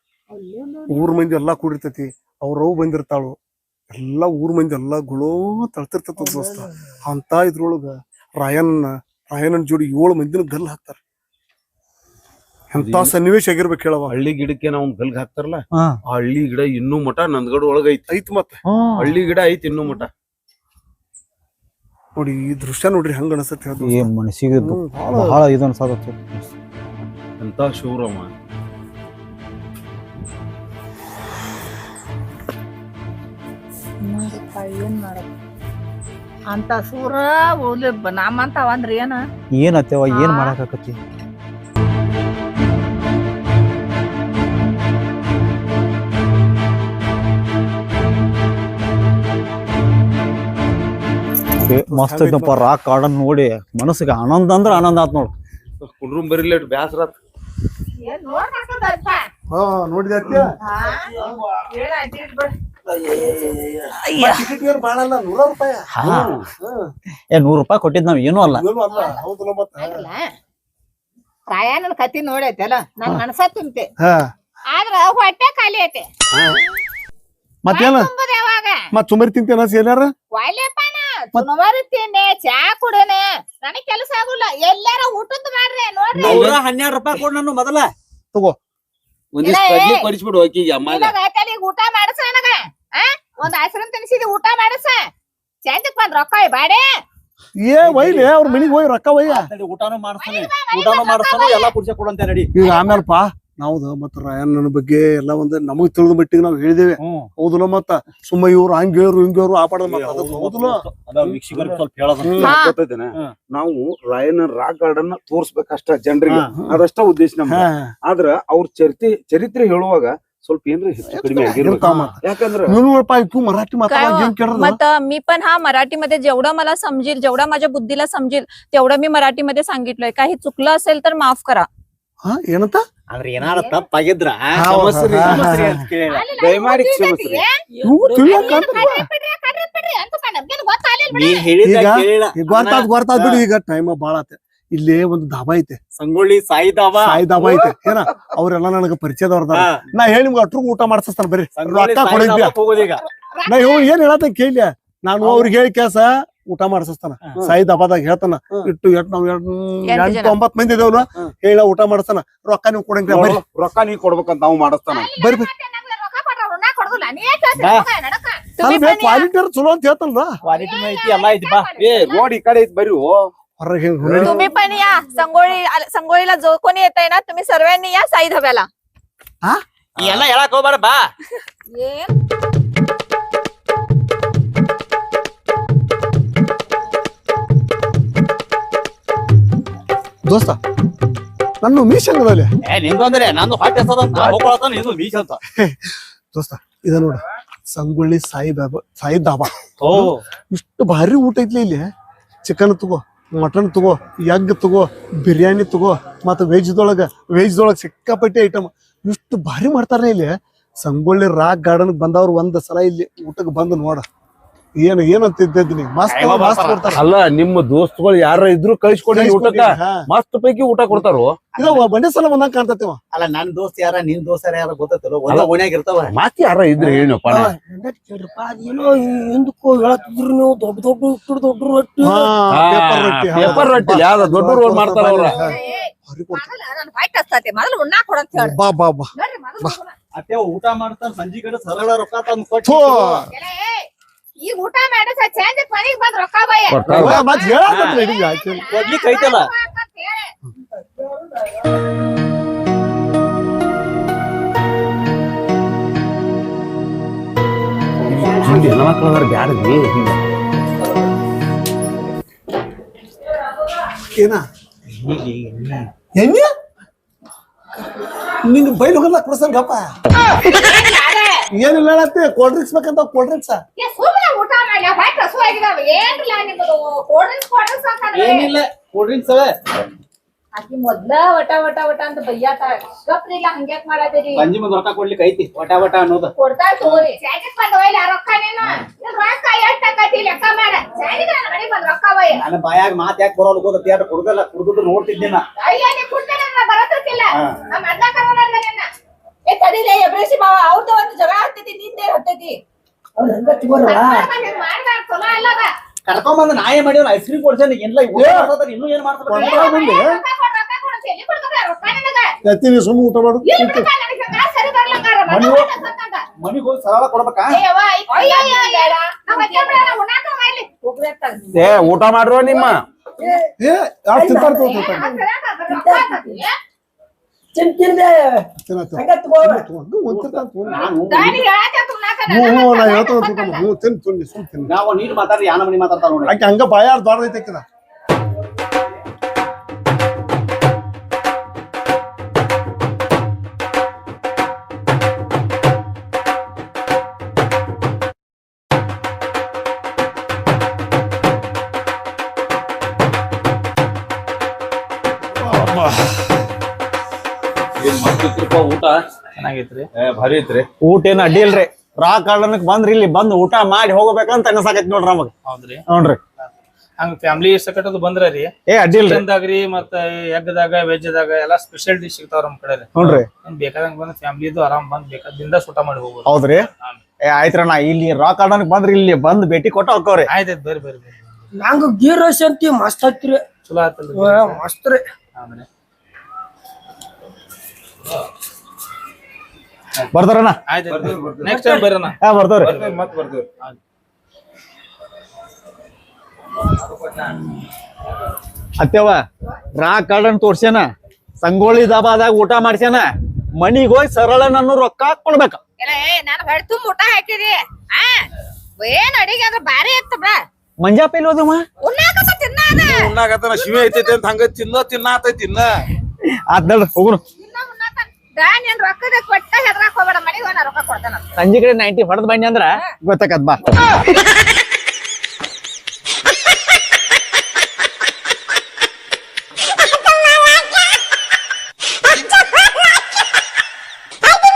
ಊರ್ ಮಂದಿ ಎಲ್ಲಾ ಕೂಡಿರ್ತತಿ ಅವ್ರವ್ ಬಂದಿರ್ತಾಳು ಎಲ್ಲಾ ಊರ್ ಮಂದಿ ಎಲ್ಲಾ ಗುಳೋ ತಳ್ತಿರ್ತದ ದೋಸ್ತ ಅಂತ ಇದ್ರೊಳಗ ರಾಯಣ್ಣನ ಜೋಡಿ 7 ಮಂದಿನ ಗಲ್ಲ ಹಾಕ್ತಾರ ಎಂತ ಸನ್ನಿವೇಶ ಆಗಿರ್ಬೇಕು ಹೇಳವ ಹಳ್ಳಿ ಗಿಡಕ್ಕೆ ನಾವು ಗಲ್ಗ್ ಹಾಕ್ತಾರಲ್ಲ ಹಾ ಆ ಹಳ್ಳಿ ಗಿಡ ಇನ್ನೂ ಮಠ ನಂದಗಡ ಒಳಗ ಐತಿ ಐತ್ ಮತ್ತ ಹಾ ಹಳ್ಳಿ ಗಿಡ ಐತಿ ಇನ್ನೂ ಮಠ ನೋಡಿ ಈ ದೃಶ್ಯ ನೋಡ್ರಿ ಹಂಗ ಅನಸತ್ ಏ ಮನಸ್ಸಿಗೆ ಬಹಳ ಇದು ಅನ್ಸಾದತ್ತು ಎಂತ ಶೂರಮ್ಮ ಏನ್ ಮಾಡಕ್ ಅಂತ ಸೂರ ಉಳಿ ನಮ್ಮಂತ ಅಂದ್ರ ಏನ ಏನ್ ಅತ್ತೇವ ಏನ್ ಮಾಡಾಕತ್ತಿ ಮಸ್ತ್ ಐತಪ್ಪ ರಾಕ್ ಗಾರ್ಡನ್ ನೋಡಿ ಮನಸ್ಸಿಗೆ ಆನಂದ ಅಂದ್ರ ಆನಂದ ಆತ್ ನೋಡ್ ಕುಂಡ್ರು ಬರಿಲ್ಲ ಬ್ಯಾಸರ ಏನ್ ನೋಡ್ಬೇಕಂತ ಹಾ ನೋಡಿದ ಏನ ಅಡ್ಡಿಡ್ ಬಿಡ್ ಟಿಕೆಟ್ ಬಾಳಲ್ಲ 100 ರೂಪಾಯಿ ಹಾ ಏ 100 ರೂಪಾಯಿ ಕೊಟ್ಟಿದ್ ನಾವ್ ಏನೂ ಅಲ್ಲ ಏನೂ ಅಲ್ಲ ಹೌದಲ್ಲ ಮತ್ತ ರಾಯಣ್ಣನ ಕತಿ ನೋಡೈತಲ್ಲ ನನ್ ಮನಸ ತುಂಬ್ತೆ ಹಾ ಆದ್ರ ಹೊಟ್ಟೆ ಖಾಲಿ ಐತೆ ಮತ್ತೇನ ತುಂಬದ ಯಾವಾಗ ಮತ್ ಸುಮರಿ ತಿಂತೇನ ಎಲ್ಲಾರ ಒಳ್ಳೆಪ್ಪನ ಸುಮಾರು ತಿಂದೆ ಚಾ ಕುಡನೆ ನನಗ್ ಕೆಲಸ ಆಗುಲ್ಲ ಎಲ್ಲಾರ ಊಟದ್ ಮಾಡ್ರಿ ನೋಡ್ರಿ 112 ರೂಪಾಯಿ ಕೊಡ್ ನಾನು ಮೊದಲ ತಗೋ ಒಂದಿಷ್ಟು ಕಡ್ಲಿ ಕೊಡಿಸ್ಬಿಡು ಆಕಿಗೆ ಅಮ್ಮಾಗ ನಿನಗ ತಲಿಗ್ ಊಟ ಮಾಡಸ ನನಗ ಒಂದ್ ಹಸ್ರನ್ ತಿನ್ಸಿದಿ ಊಟ ಮಾಡಸ ಚಂದಕ್ ಬಂದ್ ರೊಕ್ಕ ಬಾಡೆ ಏ ಒಯ್ಲಿ ಅವ್ರ ಮನಿಗ್ ಹೋಗಿ ರೊಕ್ಕ ಒಯ್ಯ ಊಟಾನು ಮಾಡಿಸ್ತಾನೆ ಎಲ್ಲ ಕುಡ್ಸ ಕೊಡಂತ ನಡಿ ಈಗ ಆಮೇಲಪ್ಪ ನಾವ್ದ ಮತ್ತ ರಾಯಣ್ಣನ ಬಗ್ಗೆ ಎಲ್ಲ ಒಂದ್ ನಮಗ್ ತಿಳಿದ ಮಟ್ಟಿಗೆ ನಾವ್ ಹೇಳಿದೇವೆ ಹೌದಲ್ಲ ಮತ್ತ ಸುಮ್ಮ ಇವ್ರು ಹಂಗೇವ್ರು ಹಿಂಗೇವ್ರು ಆಪಾಡೋದು ಹೌದಲ್ಲ ವೀಕ್ಷಕರಿಗೆ ಸ್ವಲ್ಪ ಹೇಳೋದು ಹಾ. ಗೊತ್ತೈತೇನ? ನಾವು ರಾಯಣ್ಣ ರಾಕ್ ಗಾರ್ಡನ್ ತೋರ್ಸ್ಬೇಕಷ್ಟ ಜನರಿಗೆ ಅದಷ್ಟ ಉದ್ದೇಶ ನಮ್ದು. ಆದ್ರ ಅವ್ರ ಚರಿತ್ರೆ ಹೇಳುವಾಗ ಸ್ವಲ್ಪ ಏನ್ರಿ ಹೆಚ್ಚು ಕಡಿಮೆ ಆಗಿರ್ಬೇಕು. ಯಾಕಂದ್ರ मराठी माता मत मी पण हा मराठीमध्ये जेवढं मला समजेल जेवढा माझ्या बुद्धीला समजेल तेवढं मी मराठीमध्ये सांगितलंय. काही चुकलं असेल तर माफ करा. हा ಏನಂತ ಅಂದ್ರೆ ಏನಾರ ತಪ್ಪಾಗಿದ್ರ ಕ್ಷಮಸ್ರಿ. ಕ್ಷಮಸ್ರಿ ಅಂತ ಕೇಳಿಲ್ಲ. ದಯಮಾಡಿ ಕ್ಷಮಿಸ್ರಿ. ನೀ ಹೇಳಿದ ಈಗ ಕೇಳಿಲ್ಲ. ಗೊತ್ತಾದ್ ಬಿಡಿ ಈಗ ಟೈಮ್ ಬಾಳ ಆತ. ಇಲ್ಲೇ ಒಂದು ಧಾಬಾ ಐತೆ ಸಂಗೊಳ್ಳಿ ಸಾಯಿ ದಾಬಾ ಸಾಯಿ ದಾಬಾ ಐತೆ ಏನ ಅವ್ರೆಲ್ಲ ನನಗ ಪರಿಚಯದವ್ರದ ನಾ ಹೇಳಿ ನಿಮ್ಗೆ ಅಟ್ರು ಊಟ ಮಾಡ್ಸಸ್ತಾನ ಬರ್ರಿ ಸಂಗೊಳ್ಳಿ ರೊಕ್ಕ ಸಾಯಿ ಕೊಡಿದ್ಯಾ ದಾಬಾಕ್ ಹೋಗೋದೀಗ. ನಾ ಏನ್ ಹೇಳತ್ತ ಕೇಳಿ ನಾನು ಅವ್ರಿಗೆ ಹೇಳಿ ಕೆಲಸ ಊಟ ಮಾಡ್ಸಸ್ತಾನ ಸಾಯಿ ದಾಬಾದಾಗ ಹೇಳ್ತಾನ ಇಟ್ಟು ನಾವ್ 8-9 ಮಂದಿ ಇದೇವಲ್ಲ ಹೇಳ ಊಟ ಮಾಡ್ತಾನ ರೊಕ್ಕ ನೀವು ಕೊಡಂಗ್ರಿ ಬರ್ರಿ ರೊಕ್ಕ ನೀ ಕೊಡ್ಬೇಕಂತ ನಾವು ಮಾಡಸ್ತಾನ. ಬರ್ರಿ ಕ್ವಾಲಿಟಿ ಚಲೋ ಅಂತ ಹೇಳ್ತಾನಲ್ಲ ಕ್ವಾಲಿಟಿ ಐತಿ ಎಲ್ಲ ಐತಿ ಬಾ. ಏ ರೋಡ್ ಈ ಕಡೆ ಐತಿ ಬರ್ರಿ. ಹೊರಗೆ तुम्ही पण या संगोळीला जो कोणी येत आहे ना तुम्ही सर्वांनी या साई धाब्याला. ಈ ಎಲ್ಲ ಹೇಳಕ್ ಹೋಗ್ಬೇಡ ಬಾ. ದೋಸ್ತ ನನ್ನ ಮೀಸ್ ಹಂಗದಲ್ಲಿ ನಿಂದು ಅಂದ್ರೆ ನಂದು ಹೊಟ್ಟೆ ಹಸದಂತ ಹೋಗ್ಕೊಳತಾನ ಇದು ಬೀಚ್ ಅಂತ. ದೋಸ್ತ ಇದ ನೋಡ ಸಂಗೊಳ್ಳಿ ಸಾಯಿ ದಾಬಾ ಓ ಇಷ್ಟು ಭಾರಿ ಊಟ ಐತ್ಲಿ ಇಲ್ಲಿ. ಚಿಕನ್ ತಗೋ, ಮಟನ್ ತಗೋ, ಎಗ್ ತಗೋ, ಬಿರಿಯಾನಿ ತಗೋ, ಮತ್ತ ವೆಜ್ ದೊಳಗ ಸಿಕ್ಕಾಪಟ್ಟಿ ಐಟಮ್ ಇಷ್ಟು ಭಾರಿ ಮಾಡ್ತಾರ ಇಲ್ಲಿ. ಸಂಗೊಳ್ಳಿ ರಾಕ್ ಗಾರ್ಡನ್ ಬಂದವ್ರು ಒಂದ್ ಸಲ ಇಲ್ಲಿ ಊಟಕ್ಕೆ ಬಂದು ನೋಡ ಏನಂತಿದ್ದೀನಿ ಮಸ್ತ್ ಕೊಡ್ತಾರ. ಅಲ್ಲ ನಿಮ್ಮ ದೋಸ್ತಗಳು ಯಾರ ಇದ್ರು ಕಳಿಸ್ಕೊಡಿ ಊಟಕ್ಕ. ಮಸ್ತ್ ಪೈಕಿ ಊಟ ಕೊಡ್ತಾರೋ. ಇದು ಬಂಡೆ ಸಲ ಬಂದಂಗ ಕಾಣ್ತೇವ. ಅಲ್ಲ ನನ್ ದೋಸ್ತ್ ಯಾರ ನಿನ್ ದೋಸ್ತ ಯಾರ ಗೊತ್ತಲ್ಲ ಒಂದ ಓಣ್ಯಾಗ ಇರ್ತಾವ. ಮಾತ್ ಯಾರ ಇದ್ರೆ ಏನಪ್ಪ. ಕೇಳ್ರಪ್ಪ ಅದೇನೋ ಹಿಂದಕ್ಕೂ ಹೇಳತ್ತಿದ್ರು ನೀವು ದೊಡ್ಡ ರೊಟ್ಟಿ ಪೇಪರ್ ರೊಟ್ಟಿ ಯಾವ್ದ ದೊಡ್ಡ ರೋಲ್ ಮಾಡ್ತಾರ ಅವ್ರ. ವೈಟ್ ಹಸ್ತತೆ ಮೊದಲು ಉಣ್ಣಾಕ್ ಕೊಡಂತ ಹೇಳಿ ಬಾ ಬಾ ಬಾ ನೋಡ್ರಿ ಮೊದಲು ಅತ್ತೆ ಊಟ ಮಾಡ್ತಾನ ಸಂಜೆ ಕಡೆ ಸರಳ ರೊಕ್ಕ ತಂದು ಕೊಟ್ಟು ಥೋ. ಈಗ ಊಟ ಮಾಡಿ ಚೇಂಜ್ ಮನೆಗ್ ಬಂದ್ ರೊಕ್ಕ ಬಯ್ಯ ಮತ್ ಹೇಳಾಕತ್ರಿ ಈಗ ಆಯ್ತು. ಕೊಡ್ಲಿಕ್ಕೆ ಐತಲ್ಲ. ಹೆಣ್ಮಕ್ಳದಾರ ಬ್ಯಾಡದಿ. ಏನ ಎಣ್ಣೆ ನಿಂಗೆ ಬೈಲ್ ಹೋಗಲ್ಲ ಕುಡ್ಸಂಗಪ್ಪ. ಏನಿಲ್ಲ ಹೇಳತ್ತೆ ಕೋಲ್ಡ್ ಡ್ರಿಂಕ್ಸ್ ಬೇಕಂತ ಕೋಲ್ಡ್ ಡ್ರಿಂಕ್ಸ್ ಸುಮ್ಮನೆ ಊಟ ಮಾಡಿ ವೈಟ್ ಹಸು ಆಗಿದಾವ ಏನಿಲ್ಲ ನಿಮ್ಮದು ಕೋಲ್ಡ್ ಡ್ರಿಂಕ್ಸ್ ಅಂತ ಏನಿಲ್ಲ ಕೂಲ್ ಡ್ರಿಂಕ್ಸ್ ಆಕಿ ಮೊದ್ಲ ವಟ ಅಂತ ಬೈಯಾತ ಗಪ್ರಿಲ್ಲ ಹಂಗ್ಯಾಕ್ ಮಾಡಾತೀರಿ ಸಂಜೆ ಮುಂದ್ ರೊಕ್ಕ ಕೊಡ್ಲಿಕ್ಕೆ ಐತಿ ವಟ ಅನ್ನೋದು ಕೊಡ್ತಾ ತಗೋರಿ ಸ್ಯಾಟಿಸ್ ಬಂದ ಒಯ್ಲ ರೊಕ್ಕ ನೀನು ರೊಕ್ಕ ಎಷ್ಟ್ ಆಕತಿ ಲೆಕ್ಕ ಮಾಡ ಸ್ಯಾಟಿಸ್ ನನ್ನ ಮನೆಗ್ ಬಂದ್ ರೊಕ್ಕ ಬಯ್ಯ ನನ್ನ ಬಾಯಾಗ ಮಾತ್ ಯಾಕೆ ಬರೋಲ್ಲ ಗೊತ್ತ ಥಿಯೇಟರ್ ಕುಡ್ದಲ್ಲ ಕುಡ್ದು ನೋಡ್ತಿದ್ದೆ ನಾ. ಅಯ್ಯ ನೀ ಕುಡ್ತೇನೆ ಬರತ್ತಿಲ್ಲ ನಮ್ಮ ಅಡ್ಲ ಕರೋಲ್ಲ ನಿನ್ನ ಏ ತಡಿಲೇ ಎಬ್ರೇಸಿ ಮಾವ ಅವ್ರದ್ದು ಒಂದು ಜಗಳ ಹತ್ತೈತಿ ನಿಂದೇ ಹತ್ತೈತಿ ಅವ್ರ ಹಂಗ ತಗೋರಲ್ಲ ಮಾಡ್ಬಾರ್ದು ಚಲೋ ಅಲ್ಲದ ಕರ್ಕೊಂಬಂದ್ ನಾಯಿ ಮಾಡಿವ್ ಐಸ್ ಕ್ರೀಮ್ ಕೊಡ್ಸೇನೆ ಎಲ್ಲ ಇನ್ನೂ ಏನ್ ಮಾಡ್ತಾರೆ. ಎತ್ತೀನಿ ಸುಮ್ಮನೆ ಊಟ ಮಾಡು. ಮನಿಗ್ ಹೋಗಿ ಸರಳ ಕೊಡ್ಬೇಕಾ. ಏ ಊಟ ಮಾಡ್ರೋ ನಿಮ್ಮ. ಏ ಯಾರು ತಿಂತಾರ ತಿಂದೆ ಹಂಗ ತಗೋ. ನಾ ಹೇಳ್ತಾನ ತಿನ್ನಿ ಸುಮ್ ತಿನ್ನಿ. ನಾವು ನೀರು ಮಾತಾಡ್ರಿ ಯಾನ ಮನಿ ಮಾತಾಡ್ತಾರ ನೋಡಿ. ಆಕೆ ಹಂಗ ಬಾಯಾರ ದೊಡ್ಡದೈತೆ ಆಕಿದ. ಊಟ ಚೆನ್ನಾಗೈತ್ರಿ. ಭಾರಿ ಐತ್ರಿ ಊಟ ಏನ್ ಅಡ್ಡಿ ಇಲ್ರಿ. ರಾಕ್ ಗಾರ್ಡನ್ಕ್ ಬಂದ್ರಿ ಇಲ್ಲಿ ಬಂದ್ ಊಟ ಮಾಡಿ ಹೋಗ್ಬೇಕಂತ ಅನ್ಸಾಕೈತಿ ನೋಡ್ರಿ ನಮಗ್. ಹೌದ್ರಿ ನೋಡ್ರಿ ಹಂಗ ಫ್ಯಾಮಿಲಿ ಸಕಟದು ಬಂದ್ರ ರೀ ಏ ಅಡ್ಡಿ ಇಲ್ರಿ. ಚಿಕನ್ದಾಗ್ರಿ ಮತ್ತ ಎಗ್ದಾಗ ವೆಜ್ದಾಗ ಎಲ್ಲಾ ಸ್ಪೆಷಲ್ ಡಿಶ್ ಸಿಗ್ತಾವ ನಮ್ ಕಡೆ. ನೋಡ್ರಿ ಬೇಕಾದಂಗ ಬಂದ್ ಫ್ಯಾಮಿಲಿದು ಆರಾಮ್ ಬಂದ್ ಬೇಕಾದಿಂದ ಊಟ ಮಾಡಿ ಹೋಗ್ಬೋದು. ಹೌದ್ರಿ. ಏ ಆಯ್ತ್ರ ನಾ ಇಲ್ಲಿ ರಾಕ್ ಗಾರ್ಡನ್ಕ್ ಬಂದ್ರಿ ಇಲ್ಲಿ ಬಂದ್ ಭೇಟಿ ಕೊಟ್ಟ ಹೋಗ್ರಿ. ಆಯ್ತಾಯ್ತು ಬರ್ರಿ ಬರ್ರಿ ಬರ್ರಿ. ನಂಗ ಗೀ ರೈಸ್ ಅಂತಿ ಮಸ್ತ್ ಹತ್ತಿರಿ. ಚಲೋ ಆತಲ್ರಿ. ಮಸ್ತ್ ರೀ. ಆಮೇಲೆ ಬರ್ತಾರಣ್ಣ. ಆಯ್ತು ನೆಕ್ಸ್ಟ್ ಟೈಮ್ ಬರ್ರಣ್ಣ. ಬರ್ತಾವ್ರಿ. ಮತ್ ಬರ್ತೀವಿ. ಅತ್ತೆವ ರಾಕ್ ಗಾರ್ಡನ್ ತೋರ್ಸ್ಯಾನ, ಸಂಗೊಳ್ಳಿ ದಾಬಾದಾಗ ಊಟ ಮಾಡ್ಸ್ಯಾನ, ಮನಿಗ್ ಹೋಗಿ ಸರಳ ನನ್ನ ರೊಕ್ಕ ಕೊಡ್ಬೇಕ. ಇಲ್ಲ ನಾನು ಹೊಟ್ಟೆ ತುಂಬ ಊಟ ಹಾಕಿದಿ ಆ ಏನ್ ಅಡಿಗೆ ಅದ್ರ ಬಾರಿ ಇತ್ತು ಬಾ ಮಂಜಾಪ ಇಲ್ಲಿ ಹೋದಮ್ಮ ಉಣ್ಣಾಕ ತಿನ್ನಾದ ಉಣ್ಣಾಗತ್ತನ ಶಿವೆ ಐತೈತಿ ಅಂತ ಹಂಗ ತಿನ್ನಾತೈತಿ ಇನ್ನ ಆತ್ ನೋಡ್ರಿ ಹೋಗುನು. ನೀನ್ ರೊಕ್ಕದ ಕೊಟ್ಟ ಹೆದ್ರಾಕ್ ಹೋಗ್ಬೇಡ ಮನೆಗೆ ನಾ ರೊಕ್ಕ ಕೊಡ್ತೇನ ಸಂಜೆ ಕಡೆ 90 ಹೊಡೆದ್ ಬನ್ನಿ ಅಂದ್ರ ಗೊತ್ತಾಕತ್ ಬಾ.